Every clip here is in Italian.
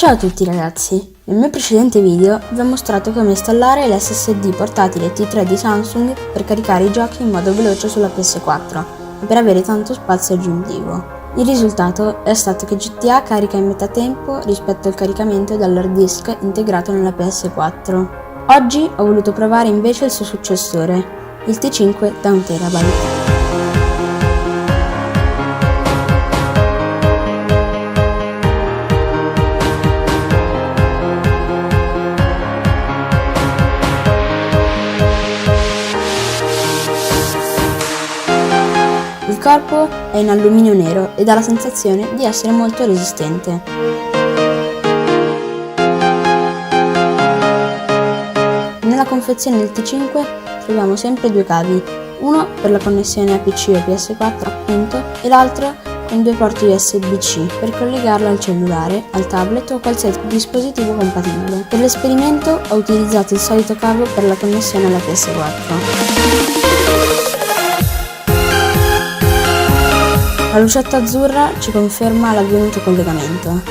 Ciao a tutti ragazzi, nel mio precedente video vi ho mostrato come installare l'SSD portatile T3 di Samsung per caricare i giochi in modo veloce sulla PS4 e per avere tanto spazio aggiuntivo. Il risultato è stato che GTA carica in metà tempo rispetto al caricamento dall'hard disk integrato nella PS4. Oggi ho voluto provare invece il suo successore, il T5 da 1 TB. Il corpo è in alluminio nero e dà la sensazione di essere molto resistente. Nella confezione del T5 troviamo sempre due cavi, uno per la connessione a PC o PS4 appunto e l'altro con due porti USB-C per collegarlo al cellulare, al tablet o qualsiasi dispositivo compatibile. Per l'esperimento ho utilizzato il solito cavo per la connessione alla PS4. La lucetta azzurra ci conferma l'avvenuto collegamento.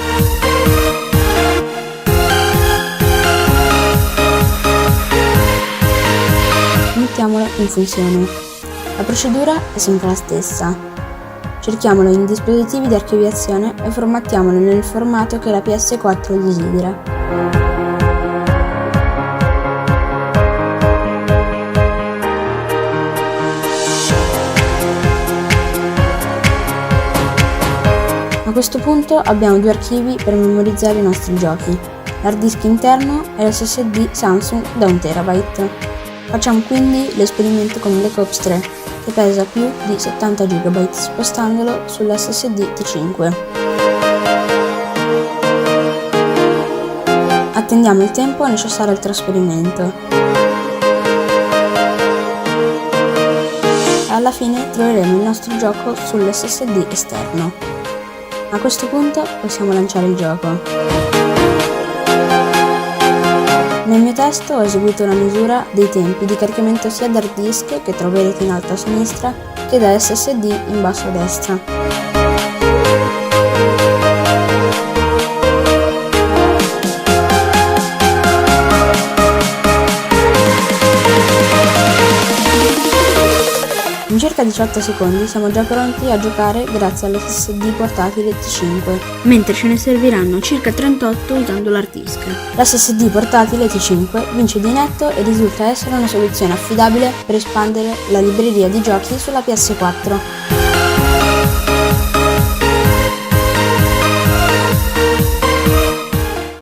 Mettiamolo in funzione. La procedura è sempre la stessa. Cerchiamolo in dispositivi di archiviazione e formattiamolo nel formato che la PS4 desidera. A questo punto abbiamo due archivi per memorizzare i nostri giochi, l'hard disk interno e l'SSD Samsung da 1 TB. Facciamo quindi l'esperimento con Black Ops 3, che pesa più di 70 GB, spostandolo sull'SSD T5. Attendiamo il tempo necessario al trasferimento. Alla fine troveremo il nostro gioco sull'SSD esterno. A questo punto possiamo lanciare il gioco. Nel mio test ho eseguito una misura dei tempi di caricamento sia da hard disk, che troverete in alto a sinistra, che da SSD in basso a destra. In circa 18 secondi siamo già pronti a giocare grazie all'SSD portatile T5, mentre ce ne serviranno circa 38 usando l'hard disk. L'SSD portatile T5 vince di netto e risulta essere una soluzione affidabile per espandere la libreria di giochi sulla PS4.